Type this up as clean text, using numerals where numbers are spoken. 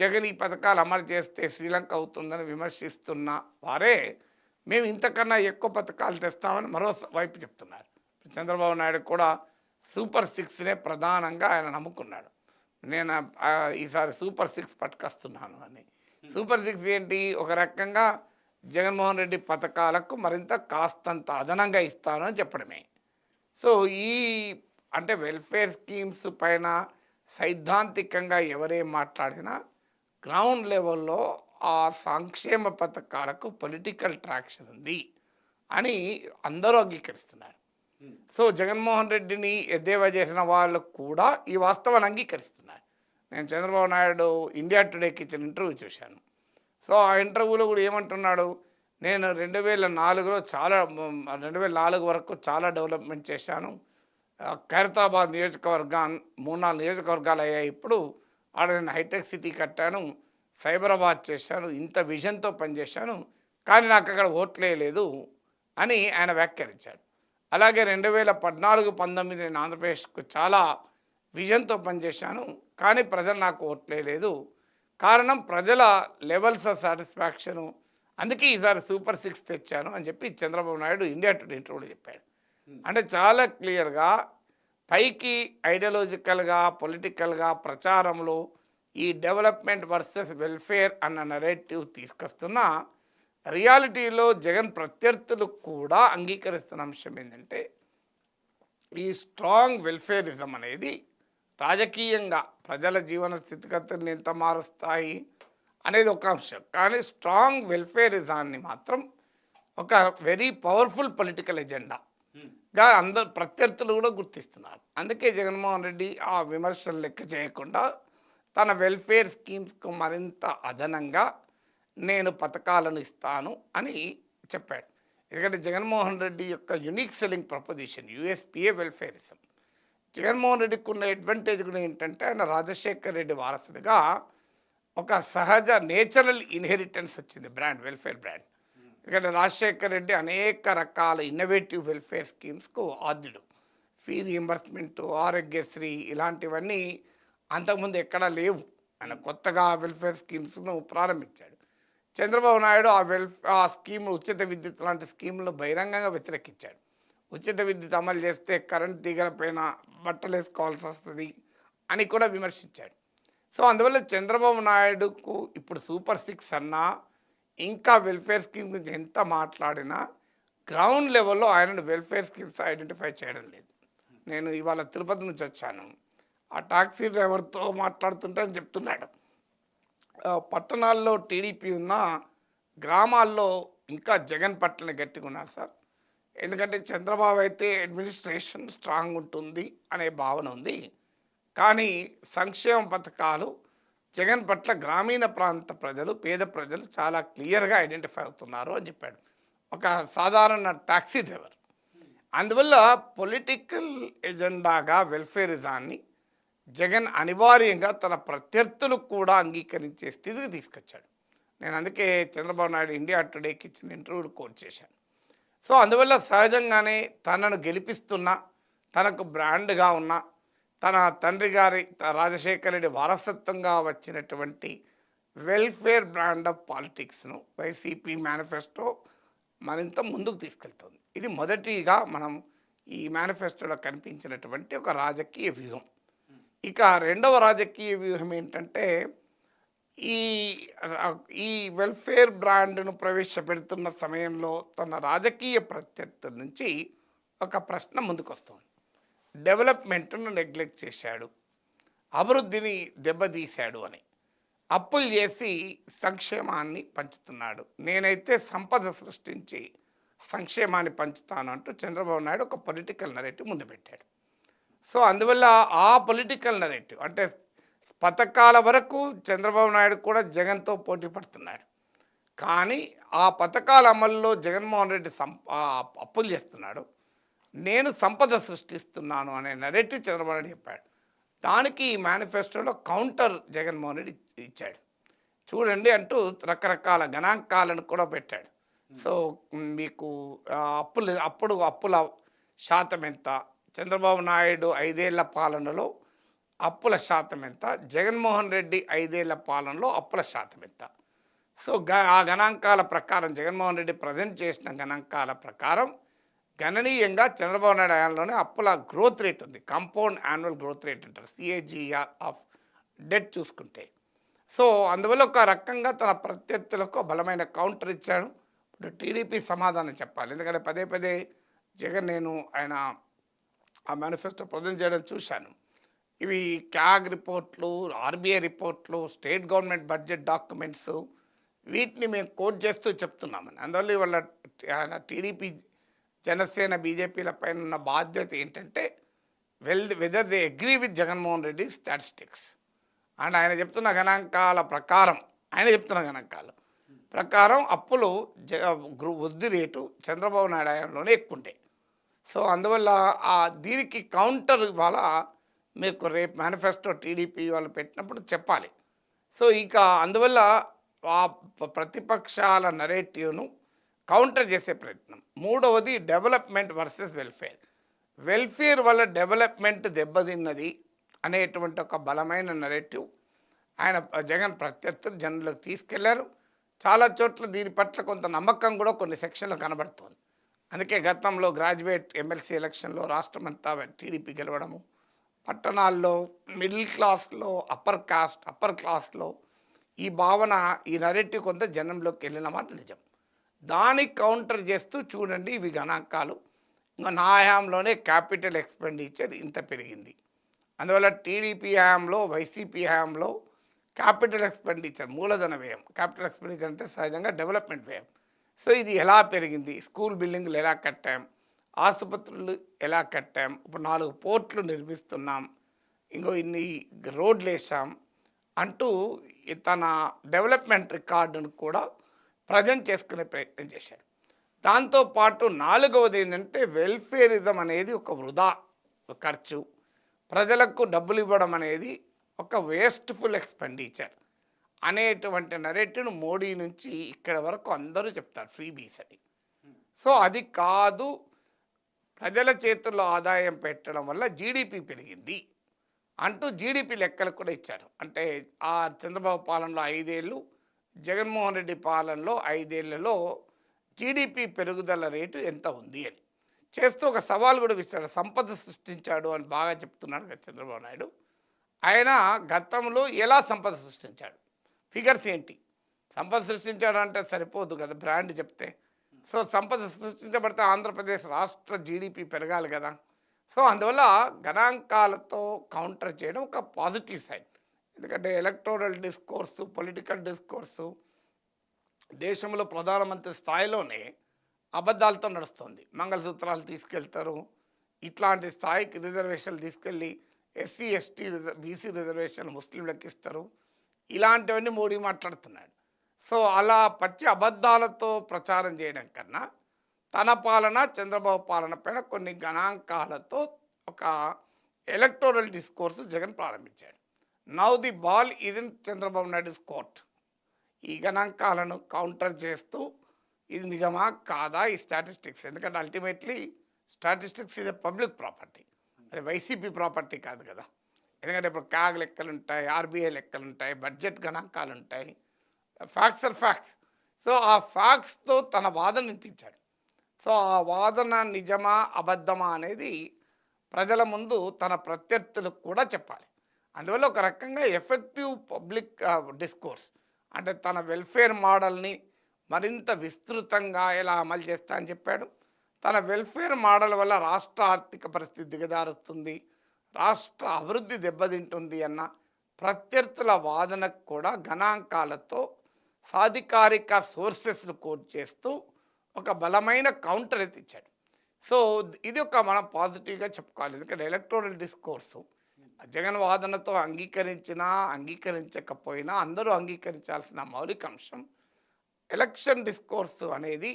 జగన్ ఈ పథకాలు అమలు చేస్తే శ్రీలంక అవుతుందని విమర్శిస్తున్న వారే మేము ఇంతకన్నా ఎక్కువ పథకాలు తెస్తామని మరో వైపు చెప్తున్నారు. చంద్రబాబు నాయుడు కూడా సూపర్ సిక్స్నే ప్రధానంగా ఆయన నమ్ముకున్నాడు. నేను ఈసారి సూపర్ సిక్స్ పట్టుకొస్తున్నాను అని. సూపర్ సిక్స్ ఏంటి? ఒక రకంగా జగన్మోహన్ రెడ్డి పథకాలకు మరింత కాస్తంత అదనంగా ఇస్తాను అని చెప్పడమే. సో ఈ అంటే వెల్ఫేర్ స్కీమ్స్ పైన సైద్ధాంతికంగా ఎవరేం మాట్లాడినా గ్రౌండ్ లెవెల్లో ఆ సంక్షేమ పథకాలకు పొలిటికల్ ట్రాక్షన్ ఉంది అని అందరూ అంగీకరిస్తున్నారు. సో జగన్మోహన్ రెడ్డిని ఎద్దేవా చేసిన వాళ్ళు కూడా ఈ వాస్తవాన్ని అంగీకరిస్తున్నారు. నేను చంద్రబాబు నాయుడు ఇండియా టుడేకి ఇచ్చిన ఇంటర్వ్యూ చూశాను. సో ఆ ఇంటర్వ్యూలో కూడా ఏమంటున్నాడు? నేను 2004 వరకు చాలా డెవలప్మెంట్ చేశాను. ఖైరతాబాద్ నియోజకవర్గాన్ని 3-4 నియోజకవర్గాలు అయ్యాయి. ఇప్పుడు ఆడ నేను హైటెక్ సిటీ కట్టాను, సైబరాబాద్ చేశాను, ఇంత విజన్తో పనిచేశాను, కానీ నాకు అక్కడ ఓట్లేదు అని ఆయన వ్యాఖ్యానించాడు. అలాగే 2014-19 నేను ఆంధ్రప్రదేశ్కు చాలా విజన్తో పనిచేశాను, కానీ ప్రజలు నాకు ఓట్లేదు. కారణం ప్రజల లెవెల్స్ ఆఫ్ సాటిస్ఫాక్షను, అందుకే ఈసారి సూపర్ సిక్స్ తెచ్చాను అని చెప్పి చంద్రబాబు నాయుడు ఇండియా టుడే ఇంటర్వ్యూలో చెప్పాడు. అంటే చాలా క్లియర్గా పైకి ఐడియాలజికల్గా పొలిటికల్గా ప్రచారంలో ఈ డెవలప్మెంట్ వర్సెస్ వెల్ఫేర్ అన్న నెరేటివ్ తీసుకొస్తున్న రియాలిటీలో జగన్ ప్రత్యర్థులు కూడా అంగీకరిస్తున్న అంశం ఏంటంటే ఈ స్ట్రాంగ్ వెల్ఫేరిజం అనేది రాజకీయంగా ప్రజల జీవన స్థితిగతుల్ని ఎంత మారుస్తాయి అనేది ఒక అంశం, కానీ స్ట్రాంగ్ వెల్ఫేరిజాన్ని మాత్రం ఒక వెరీ పవర్ఫుల్ పొలిటికల్ ఎజెండాగా అందరు ప్రత్యర్థులు కూడా గుర్తిస్తున్నారు. అందుకే జగన్మోహన్ రెడ్డి ఆ విమర్శలు లెక్క చేయకుండా తన వెల్ఫేర్ స్కీమ్స్కు మరింత అదనంగా నేను పథకాలను ఇస్తాను అని చెప్పాడు. ఎందుకంటే జగన్మోహన్ రెడ్డి యొక్క యునిక్ సెల్లింగ్ ప్రపోజిషన్ యూఎస్పీఏ వెల్ఫేరిజం. జగన్మోహన్ రెడ్డికి ఉన్న అడ్వాంటేజ్ కూడా ఏంటంటే ఆయన రాజశేఖర్ రెడ్డి వారసుడిగా ఒక సహజ నేచురల్ ఇన్హెరిటెన్స్ వచ్చింది బ్రాండ్, వెల్ఫేర్ బ్రాండ్. ఎందుకంటే రాజశేఖర్ రెడ్డి అనేక రకాల ఇన్నోవేటివ్ వెల్ఫేర్ స్కీమ్స్కు ఆద్యుడు. ఫీ రీయింబర్స్మెంట్, ఆరోగ్యశ్రీ ఇలాంటివన్నీ అంతకుముందు ఎక్కడా లేవు. ఆయన కొత్తగా వెల్ఫేర్ స్కీమ్స్ను ప్రారంభించాడు. చంద్రబాబు నాయుడు ఆ స్కీమ్ ఉచిత విద్యుత్ లాంటి స్కీములను బహిరంగంగా వ్యతిరేకించాడు. ఉచిత విద్యుత్ అమలు చేస్తే కరెంట్ తీగల పైన బట్టలు వేసుకోవాల్సి వస్తుంది అని కూడా విమర్శించాడు. సో అందువల్ల చంద్రబాబు నాయుడుకు ఇప్పుడు సూపర్ సిక్స్ అన్నా ఇంకా వెల్ఫేర్ స్కీమ్ గురించి ఎంత మాట్లాడినా గ్రౌండ్ లెవెల్లో ఆయనను వెల్ఫేర్ స్కీమ్స్ ఐడెంటిఫై చేయడం లేదు. నేను ఇవాళ తిరుపతి నుంచి వచ్చాను. ఆ టాక్సీ డ్రైవర్తో మాట్లాడుతుంటే అని చెప్తున్నాడు, పట్టణాల్లో టీడీపీ ఉన్న గ్రామాల్లో ఇంకా జగన్ పట్ల గట్టిగా ఉన్నారు సార్. ఎందుకంటే చంద్రబాబు అయితే అడ్మినిస్ట్రేషన్ స్ట్రాంగ్ ఉంటుంది అనే భావన ఉంది, కానీ సంక్షేమ పథకాలు జగన్ పట్ల గ్రామీణ ప్రాంత ప్రజలు, పేద ప్రజలు చాలా క్లియర్గా ఐడెంటిఫై అవుతున్నారు అని చెప్పాడు ఒక సాధారణ టాక్సీ డ్రైవర్. అందువల్ల పొలిటికల్ ఎజెండాగా వెల్ఫేరిజాన్ని జగన్ అనివార్యంగా తన ప్రత్యర్థులు కూడా అంగీకరించే స్థితికి తీసుకొచ్చాడు. నేను అందుకే చంద్రబాబు నాయుడు ఇండియా టుడేకి ఇచ్చిన ఇంటర్వ్యూలు కోట్ చేశాను. సో అందువల్ల సహజంగానే తనను గెలిపిస్తున్న, తనకు బ్రాండ్గా ఉన్న, తన తండ్రి గారి రాజశేఖర రెడ్డి వారసత్వంగా వచ్చినటువంటి వెల్ఫేర్ బ్రాండ్ ఆఫ్ పాలిటిక్స్ను వైసీపీ మేనిఫెస్టో మరింత ముందుకు తీసుకెళ్తుంది. ఇది మొదటిగా మనం ఈ మేనిఫెస్టోలో కనిపించినటువంటి ఒక రాజకీయ వ్యూహం. ఇక రెండవ రాజకీయ వ్యూహం ఏంటంటే ఈ వెల్ఫేర్ బ్రాండ్ను ప్రవేశపెడుతున్న సమయంలో తన రాజకీయ ప్రత్యర్థుల నుంచి ఒక ప్రశ్న ముందుకు వస్తుంది. డెవలప్మెంట్ను నెగ్లెక్ట్ చేశాడు, అభివృద్ధిని దెబ్బతీశాడు అని, అప్పులు చేసి సంక్షేమాన్ని పంచుతున్నాడు, నేనైతే సంపద సృష్టించి సంక్షేమాన్ని పంచుతాను అంటూ చంద్రబాబు నాయుడు ఒక పొలిటికల్ నరేటివ్ ముందు పెట్టాడు. సో అందువల్ల ఆ పొలిటికల్ నరేటివ్ అంటే పథకాల వరకు చంద్రబాబు నాయుడు కూడా జగన్తో పోటీ పడుతున్నాడు, కానీ ఆ పథకాల అమల్లో జగన్మోహన్ రెడ్డి అప్పులు చేస్తున్నాడు, నేను సంపద సృష్టిస్తున్నాను అనే నరేటివ్ చంద్రబాబు నాయుడు చెప్పాడు. దానికి ఈ మేనిఫెస్టోలో కౌంటర్ జగన్మోహన్ రెడ్డి ఇచ్చాడు. చూడండి అంటూ రకరకాల గణాంకాలను కూడా పెట్టాడు. సో మీకు అప్పుల శాతం ఎంత, చంద్రబాబు నాయుడు 5 ఏళ్ల పాలనలో అప్పుల శాతం ఎంత, జగన్మోహన్ రెడ్డి 5 ఏళ్ల పాలనలో అప్పుల శాతం ఎంత. సో ఆ గణాంకాల ప్రకారం జగన్మోహన్ రెడ్డి ప్రజెంట్ చేసిన గణాంకాల ప్రకారం గణనీయంగా చంద్రబాబు నాయుడు హయాంలోనే అప్పుల గ్రోత్ రేట్ ఉంది. కాంపౌండ్ యాన్యువల్ గ్రోత్ రేట్ అంటారు, సిఏజిఆర్ ఆఫ్ డెట్ చూసుకుంటే. సో అందువల్ల ఒక రకంగా తన ప్రత్యర్థులకు బలమైన కౌంటర్ ఇచ్చాడు. ఇప్పుడు టీడీపీ సమాధానం చెప్పాలి, ఎందుకంటే పదే పదే జగన్ ఆయన ఆ మేనిఫెస్టో ప్రజెంట్ చేయడం చూశాను. ఇవి క్యాగ్ రిపోర్ట్లు, ఆర్బీఐ రిపోర్ట్లు, స్టేట్ గవర్నమెంట్ బడ్జెట్ డాక్యుమెంట్స్, వీటిని మేము కోట్ చేస్తూ చెప్తున్నామని. అందువల్ల ఇవాళ ఆయన టీడీపీ, జనసేన, బీజేపీల పైన ఉన్న బాధ్యత ఏంటంటే whether they agree with Jaganmohan Reddy statistics and ఆయన చెప్తున్న గణాంకాల ప్రకారం, అప్పులు వృద్ధి రేటు చంద్రబాబు నాయుడు హయాంలోనే ఎక్కువ ఉంటాయి. సో అందువల్ల దీనికి కౌంటర్ ఇవాళ మీకు రేపు మేనిఫెస్టో టీడీపీ వాళ్ళు పెట్టినప్పుడు చెప్పాలి. సో ఇక అందువల్ల ఆ ప్రతిపక్షాల నరేటివ్ను కౌంటర్ చేసే ప్రయత్నం. మూడవది డెవలప్మెంట్ వర్సెస్ వెల్ఫేర్. వెల్ఫేర్ వల్ల డెవలప్మెంట్ దెబ్బతిన్నది అనేటువంటి ఒక బలమైన నరేటివ్ ఆయన జగన్ ప్రత్యర్థులు జనంలోకి తీసుకెళ్లారు. చాలా చోట్ల దీని పట్ల కొంత నమ్మకం కూడా కొన్ని సెక్షన్లు కనబడుతోంది. అందుకే గతంలో గ్రాడ్యుయేట్ ఎమ్మెల్సీ ఎలక్షన్లో రాష్ట్రమంతా టీడీపీ గెలవడము, పట్టణాల్లో మిడిల్ క్లాస్లో, అప్పర్ క్లాస్లో ఈ భావన, ఈ నరేటివ్ కొంత జనంలోకి వెళ్ళిన మాట నిజం. దానికి కౌంటర్ చేస్తూ చూడండి ఇవి గణాంకాలు. ఇంకా నా హయాంలోనే క్యాపిటల్ ఎక్స్పెండిచర్ ఇంత పెరిగింది. అందువల్ల టీడీపీ హయాంలో, వైసీపీ హయాంలో క్యాపిటల్ ఎక్స్పెండిచర్, మూలధన వ్యయం, క్యాపిటల్ ఎక్స్పెండిచర్ అంటే సహజంగా డెవలప్మెంట్ వ్యయం. సో ఇది ఎలా పెరిగింది, స్కూల్ బిల్డింగ్లు ఎలా కట్టాం, ఆసుపత్రులు ఎలా కట్టాం, ఇప్పుడు 4 పోర్ట్లు నిర్మిస్తున్నాం, ఇన్ని రోడ్లు వేసాం అంటూ తన డెవలప్మెంట్ రికార్డును కూడా ప్రజెంట్ చేసుకునే ప్రయత్నం చేశాడు. దాంతోపాటు 4వది ఏంటంటే వెల్ఫేరిజం అనేది ఒక వృధా ఖర్చు, ప్రజలకు డబ్బులు ఇవ్వడం అనేది ఒక వేస్ట్ఫుల్ ఎక్స్పెండిచర్ అనేటువంటి నరేటివ్ను మోడీ నుంచి ఇక్కడ వరకు అందరూ చెప్తారు, ఫ్రీబీస్ అని. సో అది కాదు, ప్రజల చేతుల్లో ఆదాయం పెట్టడం వల్ల జీడిపి పెరిగింది అంటూ జీడిపి లెక్కలు కూడా ఇచ్చారు. అంటే ఆ చంద్రబాబు పాలనలో 5 ఏళ్ళు, జగన్మోహన్ రెడ్డి పాలనలో 5 ఏళ్లలో జీడిపి పెరుగుదల రేటు ఎంత ఉంది అని చేస్తూ ఒక సవాల్ కూడా ఇచ్చాడు. సంపద సృష్టించాడు అని బాగా చెప్తున్నాడు కదా చంద్రబాబు నాయుడు. ఆయన గతంలో ఎలా సంపద సృష్టించాడు, ఫిగర్స్ ఏంటి, సంపద సృష్టించాడు అంటే సరిపోదు కదా బ్రాండ్ చెప్తే. సో సంపద సృష్టించబడితే ఆంధ్రప్రదేశ్ రాష్ట్ర జీడిపి పెరగాలి కదా. సో అందువల్ల గణాంకాలతో కౌంటర్ చేయడం ఒక పాజిటివ్ సైడ్. ఎందుకంటే ఎలక్టోరల్ డిస్కోర్సు, పొలిటికల్ డిస్కోర్సు దేశంలో ప్రధానమంత్రి స్థాయిలోనే అబద్ధాలతో నడుస్తుంది. మంగళసూత్రాలు తీసుకెళ్తారు, ఇట్లాంటి స్థాయికి రిజర్వేషన్లు తీసుకెళ్ళి ఎస్సీ, ఎస్టీ, బీసీ రిజర్వేషన్లు ముస్లింలకు ఇస్తారు, ఇలాంటివన్నీ మోడీ మాట్లాడుతున్నాడు. సో అలా పచ్చి అబద్ధాలతో ప్రచారం చేయడం కన్నా తన పాలన, చంద్రబాబు పాలన పైన కొన్ని గణాంకాలతో ఒక ఎలక్టోరల్ డిస్కోర్సు జగన్ ప్రారంభించాడు. Now the ball is in Chandrababu Naidu's court. ఈ గణాంకాలను కౌంటర్ చేస్తూ ఇది నిజమా కాదా ఈ స్టాటిస్టిక్స్, ఎందుకంటే అల్టిమేట్లీ స్టాటిస్టిక్స్ ఇది పబ్లిక్ ప్రాపర్టీ, అది వైసీపీ ప్రాపర్టీ కాదు కదా. ఎందుకంటే ఇప్పుడు క్యాగ్ లెక్కలు ఉంటాయి, ఆర్బీఐ లెక్కలు ఉంటాయి, బడ్జెట్ గణాంకాలు ఉంటాయి, ఫ్యాక్ట్స్ ఆర్ ఫ్యాక్ట్స్. సో ఆ ఫ్యాక్ట్స్తో తన వాదన వినిపించాడు. సో ఆ వాదన నిజమా అబద్ధమా అనేది ప్రజల ముందు తన ప్రత్యర్థులకు కూడా చెప్పాలి. అందువల్ల ఒక రకంగా ఎఫెక్టివ్ పబ్లిక్ డిస్కోర్స్ అంటే తన వెల్ఫేర్ మోడల్ని మరింత విస్తృతంగా ఎలా అమలు చేస్తా అని చెప్పాడు. తన వెల్ఫేర్ మోడల్ వల్ల రాష్ట్ర ఆర్థిక పరిస్థితి దిగజారుస్తుంది, రాష్ట్ర అభివృద్ధి దెబ్బతింటుంది అన్న ప్రత్యర్థుల వాదనకు కూడా గణాంకాలతో సాధికారిక సోర్సెస్ను కోట్ చేస్తూ ఒక బలమైన కౌంటర్ ఎత్తిచ్చాడు. సో ఇది ఒక మనం పాజిటివ్గా చెప్పుకోవాలి. ఎందుకంటే ఎలక్టోరల్ డిస్కోర్సు జగన్ వాదనతో అంగీకరించినా అంగీకరించకపోయినా అందరూ అంగీకరించాల్సిన మౌలిక అంశం ఎలక్షన్ డిస్కోర్సు అనేది